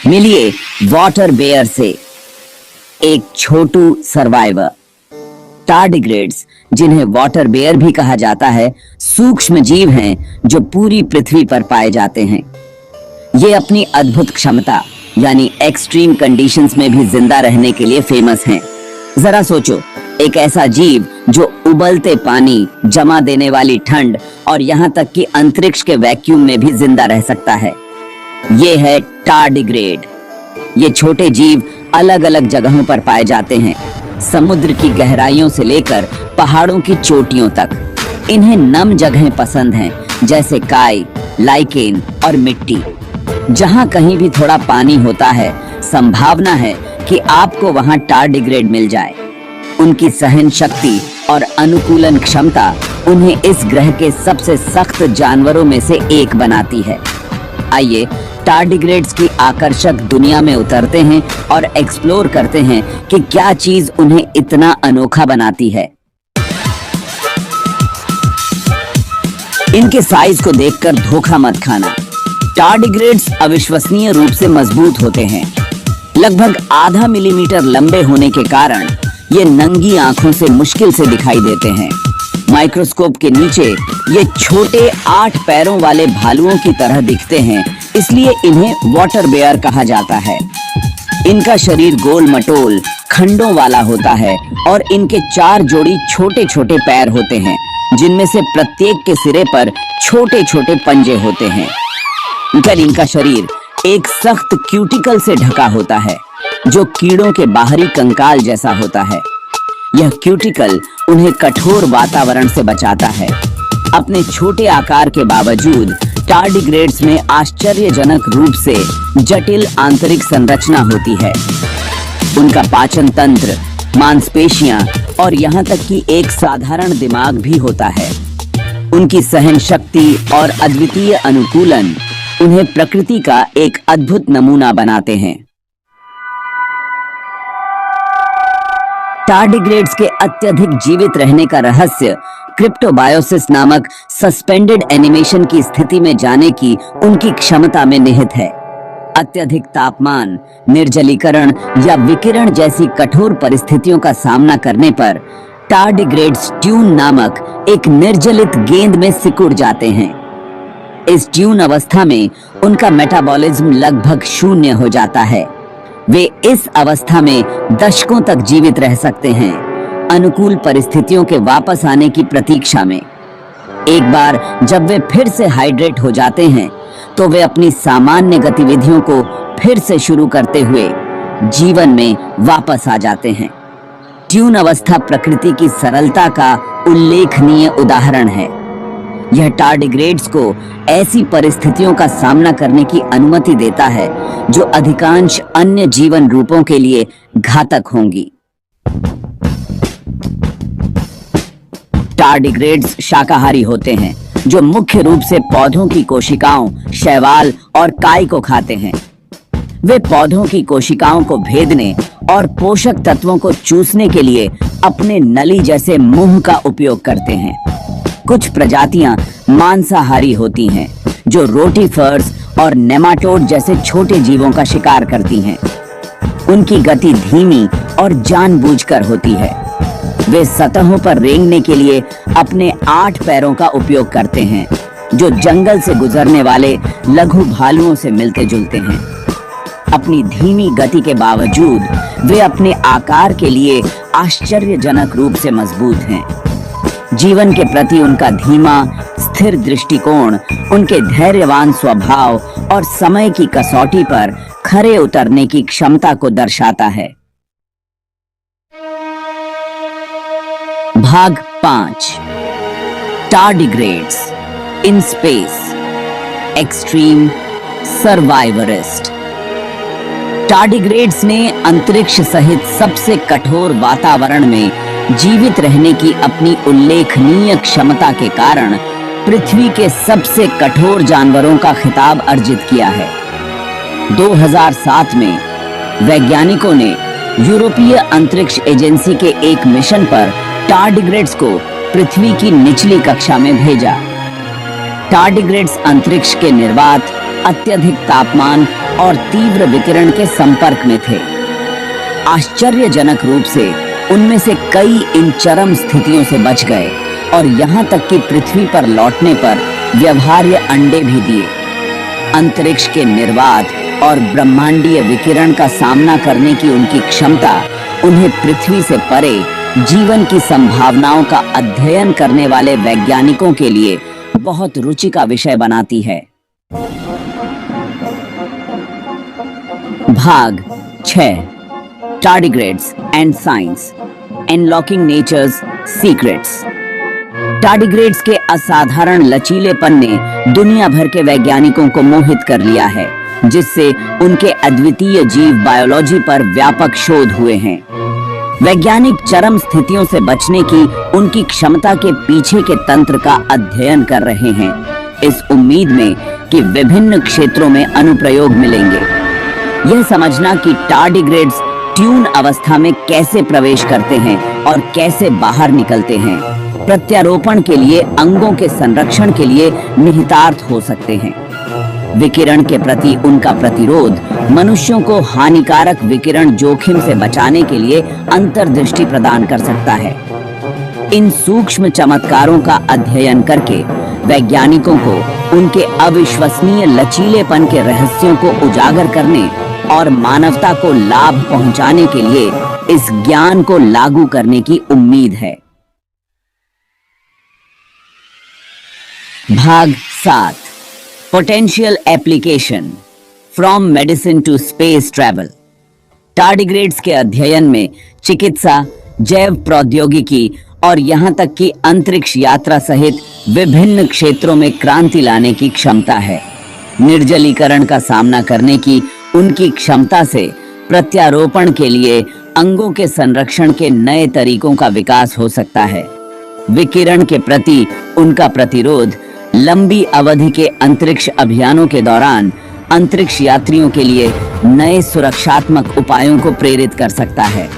मिलिए water bear से, एक छोटू सर्वाइवर। टार्डिग्रेड्स, जिन्हें वाटर बेयर भी कहा जाता है, सूक्ष्म जीव हैं जो पूरी पृथ्वी पर पाए जाते हैं। ये अपनी अद्भुत क्षमता यानी एक्सट्रीम कंडीशंस में भी जिंदा रहने के लिए फेमस हैं। जरा सोचो, एक ऐसा जीव जो उबलते पानी, जमा देने वाली ठंड और यहाँ तक कि अंतरिक्ष के वैक्यूम में भी जिंदा रह सकता है। ये है टार्डिग्रेड। ये छोटे जीव अलग अलग जगहों पर पाए जाते हैं, समुद्र की गहराइयों से लेकर पहाड़ों की चोटियों तक। इन्हें नम जगहें पसंद हैं, जैसे काई, लाइकेन और मिट्टी। जहां कहीं भी थोड़ा पानी होता है, संभावना है कि आपको वहां टार्डिग्रेड मिल जाए। उनकी सहन शक्ति और अनुकूलन क्षमता उन्हें इस ग्रह के सबसे सख्त जानवरों में से एक बनाती है। आइए टार्डिग्रेड्स की आकर्षक दुनिया में उतरते हैं और एक्सप्लोर करते हैं कि क्या चीज उन्हें इतना अनोखा बनाती है। इनके साइज को देखकर धोखा मत खाना। टार्डिग्रेड्स अविश्वसनीय रूप से मजबूत होते हैं। लगभग आधा मिलीमीटर लंबे होने के कारण ये नंगी आंखों से मुश्किल से दिखाई देते हैं। माइक्रोस्कोप के नीचे ये छोटे 8 पैरों वाले भालुओं की तरह दिखते हैं, इसलिए इन्हें वाटर बेयर कहा जाता है। इनका शरीर गोल मटोल खंडों वाला होता है और इनके 4 जोड़ी छोटे छोटे पैर होते हैं, जिनमें से प्रत्येक के सिरे पर छोटे छोटे पंजे होते हैं। इनका शरीर एक सख्त क्यूटिकल से ढका होता है, जो कीड़ों के बाहरी कंकाल जैसा होता है। यह क्यूटिकल उन्हें कठोर वातावरण से बचाता है। अपने छोटे आकार के बावजूद टार्डिग्रेड्स में आश्चर्यजनक रूप से जटिल आंतरिक संरचना होती है। उनका पाचन तंत्र, मांसपेशियां और यहाँ तक कि एक साधारण दिमाग भी होता है। उनकी सहन शक्ति और अद्वितीय अनुकूलन उन्हें प्रकृति का एक अद्भुत नमूना बनाते हैं। टार्डिग्रेड्स के अत्यधिक जीवित रहने का रहस्य क्रिप्टोबायोसिस नामक सस्पेंडेड एनिमेशन की स्थिति में जाने की उनकी क्षमता में निहित है। अत्यधिक तापमान, निर्जलीकरण या विकिरण जैसी कठोर परिस्थितियों का सामना करने पर टार्डिग्रेड्स ट्यून नामक एक निर्जलित गेंद में सिकुड़ जाते हैं। इस ट्यून अवस्था में उनका मेटाबॉलिज्म लगभग शून्य हो जाता है। वे इस अवस्था में दशकों तक जीवित रह सकते हैं, अनुकूल परिस्थितियों के वापस आने की प्रतीक्षा में। एक बार जब वे फिर से हाइड्रेट हो जाते हैं, तो वे अपनी सामान्य गतिविधियों को फिर से शुरू करते हुए जीवन में वापस आ जाते हैं। ट्यून अवस्था प्रकृति की सरलता का उल्लेखनीय उदाहरण है। यह टार्डिग्रेड्स को ऐसी परिस्थितियों का सामना करने की अनुमति देता है जो अधिकांश अन्य जीवन रूपों के लिए घातक होंगी। टार्डिग्रेड्स शाकाहारी होते हैं, जो मुख्य रूप से पौधों की कोशिकाओं, शैवाल और काई को खाते हैं। वे पौधों की कोशिकाओं को भेदने और पोषक तत्वों को चूसने के लिए अपने नली जैसे मुंह का उपयोग करते हैं। कुछ प्रजातियां मांसाहारी होती हैं, जो रोटीफर्स और नेमाटोड जैसे छोटे जीवों का शिकार करती हैं। उनकी गति धीमी और जानबूझकर होती है। वे सतहों पर रेंगने के लिए अपने 8 पैरों का उपयोग करते हैं, जो जंगल से गुजरने वाले लघु भालुओं से मिलते जुलते हैं। अपनी धीमी गति के बावजूद वे अपने आकार के लिए आश्चर्यजनक रूप से मजबूत हैं। जीवन के प्रति उनका धीमा, स्थिर दृष्टिकोण उनके धैर्यवान स्वभाव और समय की कसौटी पर खरे उतरने की क्षमता को दर्शाता है। भाग 5 tardigrades in space, extreme survivorist. Tardigrades ने अंतरिक्ष सहित सबसे कठोर वातावरण में जीवित रहने की अपनी उल्लेखनीय क्षमता के कारण पृथ्वी के सबसे कठोर जानवरों का खिताब अर्जित किया है। 2007 में वैज्ञानिकों ने यूरोपीय अंतरिक्ष एजेंसी के एक मिशन पर टार्डिग्रेड्स को पृथ्वी की निचली कक्षा में भेजा। टार्डिग्रेड्स अंतरिक्ष के निर्वात, अत्यधिक तापमान और तीव्र विकिरण के संपर्क में थे। आश्चर्यजनक रूप से उनमें से कई इन चरम स्थितियों से बच गए और यहाँ तक कि पृथ्वी पर लौटने पर व्यवहार्य अंडे भी दिए। अंतरिक्ष के निर्वात और ब्रह्मांडीय विकिरण का सामना करने की उनकी क्षमता उन्हें पृथ्वी से परे जीवन की संभावनाओं का अध्ययन करने वाले वैज्ञानिकों के लिए बहुत रुचि का विषय बनाती है। भाग 6 tardigrades and science, unlocking nature's secrets. Tardigrades के असाधारण लचीलेपन ने दुनिया भर के वैज्ञानिकों को मोहित कर लिया है, जिससे उनके अद्वितीय जीव बायोलॉजी पर व्यापक शोध हुए हैं। वैज्ञानिक चरम स्थितियों से बचने की उनकी क्षमता के पीछे के तंत्र का अध्ययन कर रहे हैं, इस उम्मीद में कि विभिन्न क्षेत्रों में अनुप्रयोग मिलेंगे। यह समझना कि टार्डिग्रेड्स ट्यून अवस्था में कैसे प्रवेश करते हैं और कैसे बाहर निकलते हैं, प्रत्यारोपण के लिए अंगों के संरक्षण के लिए निहितार्थ हो सकते हैं। विकिरण के प्रति उनका प्रतिरोध मनुष्यों को हानिकारक विकिरण जोखिम से बचाने के लिए अंतर्दृष्टि प्रदान कर सकता है। इन सूक्ष्म चमत्कारों का अध्ययन करके वैज्ञानिकों को उनके अविश्वसनीय लचीलेपन के रहस्यों को उजागर करने और मानवता को लाभ पहुंचाने के लिए इस ज्ञान को लागू करने की उम्मीद है। भाग 7 potential application, from medicine to space travel. Tardigrades के अध्ययन में चिकित्सा, जैव प्रौद्योगिकी और यहाँ तक कि अंतरिक्ष यात्रा सहित विभिन्न क्षेत्रों में क्रांति लाने की क्षमता है। निर्जलीकरण का सामना करने की उनकी क्षमता से प्रत्यारोपण के लिए अंगों के संरक्षण के नए तरीकों का विकास हो सकता है। विकिरण के प्रति उनका प्रतिरोध लंबी अवधि के अंतरिक्ष अभियानों के दौरान अंतरिक्ष यात्रियों के लिए नए सुरक्षात्मक उपायों को प्रेरित कर सकता है।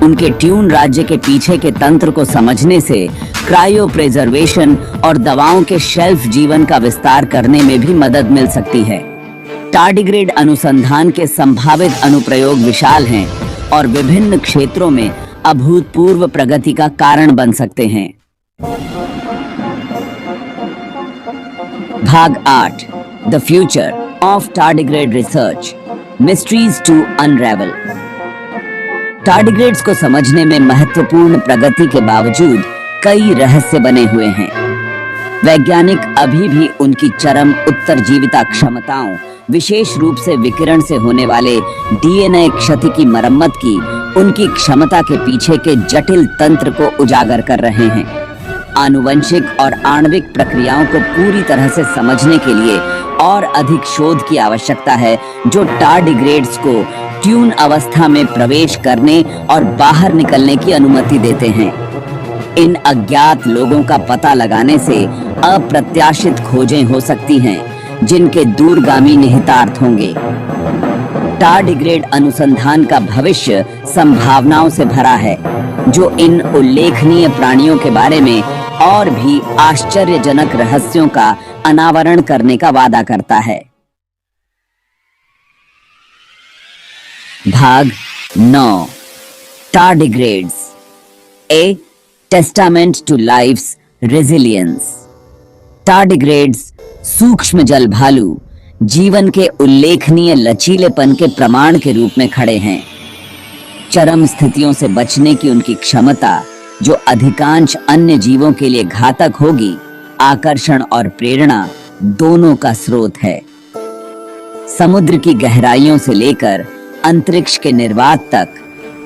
उनके ट्यून राज्य के पीछे के तंत्र को समझने से क्रायो प्रिजर्वेशन और दवाओं के शेल्फ जीवन का विस्तार करने में भी मदद मिल सकती है। टार्डिग्रेड अनुसंधान के संभावित अनुप्रयोग विशाल हैं और विभिन्न क्षेत्रों में अभूतपूर्व प्रगति का कारण बन सकते हैं। भाग 8 the future of tardigrade research, mysteries to unravel. Tardigrades को समझने में महत्वपूर्ण प्रगति के बावजूद कई रहस्य बने हुए हैं। वैज्ञानिक अभी भी उनकी चरम उत्तरजीविता क्षमताओं, विशेष रूप से विकिरण से होने वाले डीएनए क्षति की मरम्मत की उनकी क्षमता के पीछे के जटिल तंत्र को उजागर कर रहे हैं। आनुवंशिक और आणविक प्रक्रियाओं को पूरी तरह से समझने के लिए और अधिक शोध की आवश्यकता है, जो टार्डिग्रेड्स को ट्यून अवस्था में प्रवेश करने और बाहर निकलने की अनुमति देते हैं। इन अज्ञात लोगों का पता लगाने से अप्रत्याशित खोजें हो सकती हैं, जिनके दूरगामी निहितार्थ होंगे। टार्डिग्रेड अनुसंधान का भविष्य संभावनाओं से भरा है, जो इन उल्लेखनीय प्राणियों के बारे में और भी आश्चर्यजनक रहस्यों का अनावरण करने का वादा करता है। भाग 9 tardigrades, a testament to life's resilience. Tardigrades सूक्ष्म जल भालू जीवन के उल्लेखनीय लचीलेपन के प्रमाण के रूप में खड़े हैं। चरम स्थितियों से बचने की उनकी क्षमता, जो अधिकांश अन्य जीवों के लिए घातक होगी, आकर्षण और प्रेरणा दोनों का स्रोत है। समुद्र की गहराइयों से लेकर अंतरिक्ष के निर्वात तक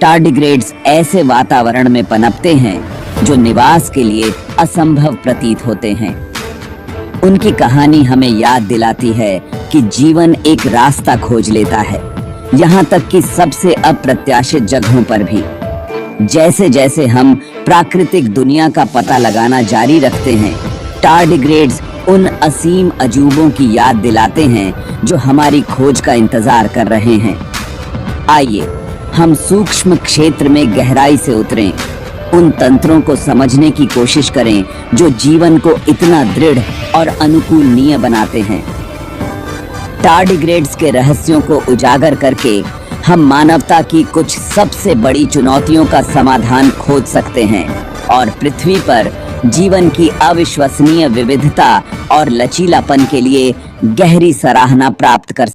टार्डिग्रेड्स ऐसे वातावरण में पनपते हैं जो निवास के लिए असंभव प्रतीत होते हैं। उनकी कहानी हमें याद दिलाती है कि जीवन एक रास्ता खोज लेता है, यहाँ तक कि सबसे अप्रत्याशित जगहों पर भी। जैसे जैसे हम प्राकृतिक दुनिया का पता लगाना जारी रखते हैं, टार्डिग्रेड्स उन असीम अजूबों की याद दिलाते हैं जो हमारी खोज का इंतजार कर रहे हैं। आइए हम सूक्ष्म क्षेत्र में गहराई से उतरें, उन तंत्रों को समझने की कोशिश करें जो जीवन को इतना दृढ़ और अनुकूलनीय बनाते हैं। टार्डिग्रेड्स के रहस्यों को उजागर करके हम मानवता की कुछ सबसे बड़ी चुनौतियों का समाधान खोज सकते हैं और पृथ्वी पर जीवन की अविश्वसनीय विविधता और लचीलापन के लिए गहरी सराहना प्राप्त कर